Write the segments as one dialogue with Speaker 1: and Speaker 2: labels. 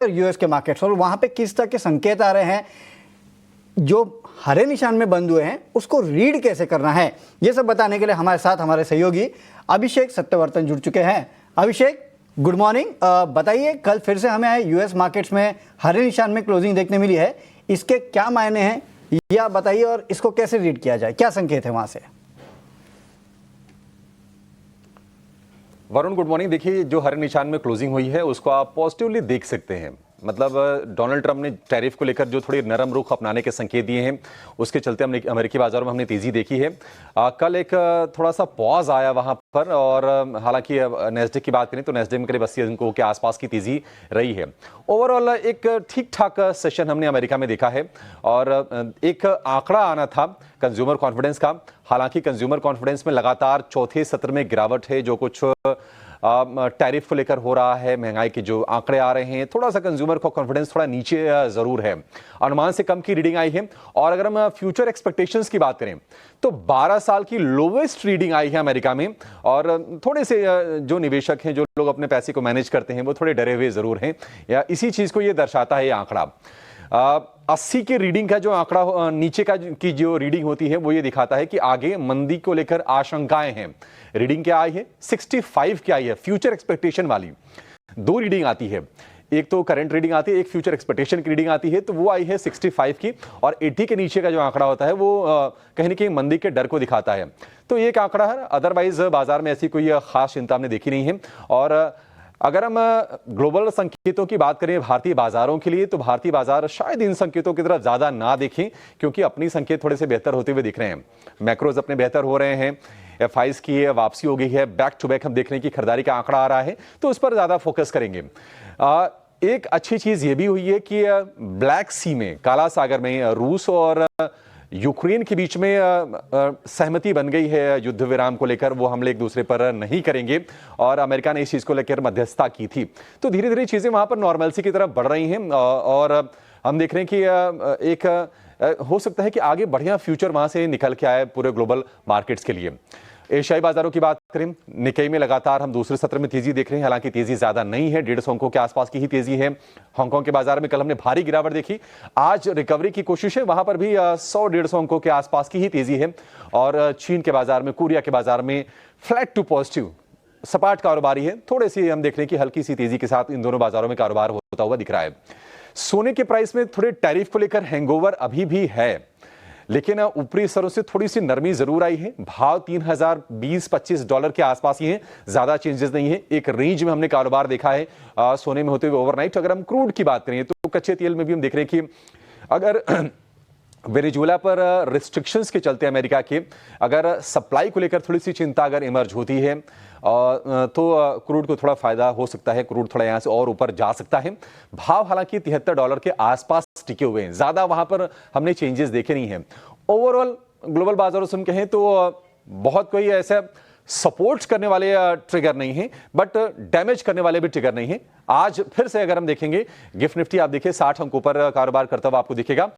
Speaker 1: US के markets और वहां पे किस तरह के संकेत आ रहे हैं, जो हरे निशान में बंद हुए हैं उसको रीड कैसे करना है, ये सब बताने के लिए हमारे साथ हमारे सहयोगी अभिषेक सत्यवर्तन जुड़ चुके हैं। अभिषेक, गुड मॉर्निंग। बताइए, कल फिर से हमें यूएस मार्केट्स में हरे निशान में क्लोजिंग देखने मिली है, इसके क्या मायने हैं या बताइए, और इसको कैसे रीड किया जाए, क्या संकेत है वहां से?
Speaker 2: Varun, good morning. देखिए, जो हरे निशान में क्लोजिंग हुई है उसको आप पॉजिटिवली देख सकते हैं। मतलब डोनाल्ड ट्रंप ने टैरिफ को लेकर जो थोड़ी नरम रुख अपनाने के संकेत दिए हैं, उसके चलते अमेरिकी बाजारों में हमने तेजी देखी है। कल एक थोड़ा सा पॉज आया वहां पर, और हालांकि नेस्डेक की बात करें तो नेस्डेक में करीब 80 अंकों के आसपास की तेजी रही है। ओवरऑल एक ठीक ठाक सेशन हमने अमेरिका में देखा है, और एक आंकड़ा आना था कंज्यूमर कॉन्फिडेंस का। हालांकि कंज्यूमर कॉन्फिडेंस में लगातार चौथे सत्र में गिरावट है, जो कुछ टैरिफ को लेकर हो रहा है, महंगाई के जो आंकड़े आ रहे हैं, थोड़ा सा कंज्यूमर का कॉन्फिडेंस थोड़ा नीचे जरूर है, अनुमान से कम की रीडिंग आई है। और अगर हम फ्यूचर एक्सपेक्टेशंस की बात करें तो 12 साल की लोवेस्ट रीडिंग आई है अमेरिका में, और थोड़े से जो निवेशक हैं, जो लोग अपने पैसे को मैनेज करते हैं, वो थोड़े डरे हुए जरूर हैं, या इसी चीज को ये दर्शाता है ये आंकड़ा। 80 के रीडिंग का जो आंकड़ा नीचे का की जो रीडिंग होती है वो ये दिखाता है कि आगे मंदी को लेकर आशंकाएं हैं। रीडिंग क्या आई है? 65 की आई है, फ्यूचर एक्सपेक्टेशन वाली। दो रीडिंग आती है, एक तो करंट रीडिंग आती है, एक फ्यूचर एक्सपेक्टेशन की रीडिंग आती है, तो वो आई है 65 की। और 80 के नीचे का जो आंकड़ा होता है वो कहीं ना कहीं मंदी के डर को दिखाता है। तो ये एक आंकड़ा है, अदरवाइज बाजार में ऐसी कोई खास चिंता हमने देखी नहीं है। और अगर हम ग्लोबल संकेतों की बात करें भारतीय बाजारों के लिए, तो भारतीय बाजार शायद इन संकेतों की तरफ ज्यादा ना देखें, क्योंकि अपनी संकेत थोड़े से बेहतर होते हुए दिख रहे हैं। मैक्रोज अपने बेहतर हो रहे हैं, एफआईज की वापसी हो गई है, बैक टू बैक हम देख रहे हैं कि खरीदारी का आंकड़ा आ रहा है, तो उस पर ज्यादा फोकस करेंगे। एक अच्छी चीज ये भी हुई है कि ब्लैक सी में, काला सागर में रूस और यूक्रेन के बीच में सहमति बन गई है युद्ध विराम को लेकर, वो हमले एक दूसरे पर नहीं करेंगे, और अमेरिका ने इस चीज को लेकर मध्यस्थता की थी। तो धीरे धीरे चीजें वहां पर नॉर्मलसी की तरफ बढ़ रही हैं, और हम देख रहे हैं कि एक हो सकता है कि आगे बढ़िया फ्यूचर वहां से निकल के आए पूरे ग्लोबल मार्केट्स के लिए। एशियाई बाजारों की बात करें, निक्केई में लगातार हम दूसरे सत्र में तेजी देख रहे हैं, हालांकि तेजी ज्यादा नहीं है, 150 अंकों के आसपास की ही तेजी है। हांगकांग के बाजार में कल हमने भारी गिरावट देखी, आज रिकवरी की कोशिश है, वहां पर भी 100-150 अंकों के आसपास की ही तेजी है। और चीन के बाजार में, कोरिया के बाजार में फ्लैट टू पॉजिटिव सपाट कारोबारी है, थोड़े सी हम देख रहे हैं कि हल्की सी तेजी के साथ इन दोनों बाजारों में कारोबार होता हुआ दिख रहा है। सोने के प्राइस में थोड़े टैरिफ को लेकर हैंगओवर अभी भी है, लेकिन ऊपरी स्तरों से थोड़ी सी नरमी जरूर आई है। भाव 3020-25 डॉलर के आसपास ही है, ज्यादा चेंजेस नहीं है। एक रेंज में हमने कारोबार देखा है सोने में होते हुए ओवरनाइट। अगर हम क्रूड की बात करें तो कच्चे तेल में भी हम देख रहे हैं कि अगर वेनेजुएला पर रिस्ट्रिक्शंस के चलते अमेरिका के अगर सप्लाई को लेकर थोड़ी सी चिंता अगर इमर्ज होती है तो क्रूड को थोड़ा फायदा हो सकता है, क्रूड थोड़ा यहां से और ऊपर जा सकता है। भाव हालांकि 73 डॉलर के आसपास टिके हुए हैं, ज्यादा वहां पर हमने चेंजेस देखे नहीं हैं। ओवरऑल ग्लोबल बाजारों से हम कहें तो बहुत कोई ऐसा सपोर्ट करने वाले ट्रिगर नहीं है, बट डैमेज करने वाले भी ट्रिगर नहीं है। आज फिर से अगर हम देखेंगे, गिफ्ट निफ्टी आप देखिए 60 अंकों पर कारोबार करता हुआ आपको दिखेगा,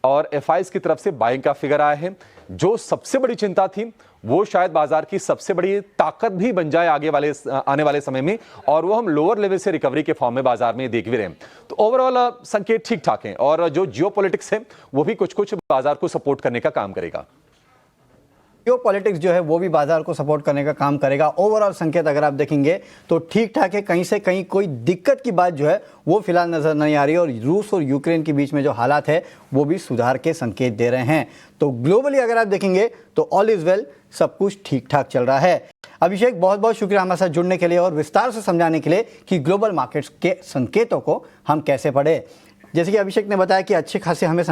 Speaker 2: और एफआईज की तरफ से बाइंग का फिगर आया है। जो सबसे बड़ी चिंता थी वो शायद बाजार की सबसे बड़ी ताकत भी बन जाए आने वाले समय में, और वो हम लोअर लेवल से रिकवरी के फॉर्म में बाजार में देख भी रहे हैं। तो ओवरऑल संकेत ठीक ठाक हैं, और जो जियोपॉलिटिक्स है वो भी कुछ कुछ बाजार को सपोर्ट करने का काम करेगा।
Speaker 1: जियोपॉलिटिक्स जो है वो भी बाजार को सपोर्ट करने का काम करेगा। ओवरऑल संकेत अगर आप देखेंगे तो ठीक ठाक है, कहीं से कहीं कोई दिक्कत की बात जो है वो फिलहाल नजर नहीं आ रही, और रूस और यूक्रेन के बीच में जो हालात है वो भी सुधार के संकेत दे रहे हैं। तो ग्लोबली अगर आप देखेंगे तो ऑल इज वेल, सब कुछ ठीक ठाक चल रहा है। अभिषेक, बहुत बहुत शुक्रिया हमारे साथ जुड़ने के लिए और विस्तार से समझाने के लिए कि ग्लोबल मार्केट्स के संकेतों को हम कैसे पढ़े। जैसे कि अभिषेक ने बताया कि अच्छे खासे हमें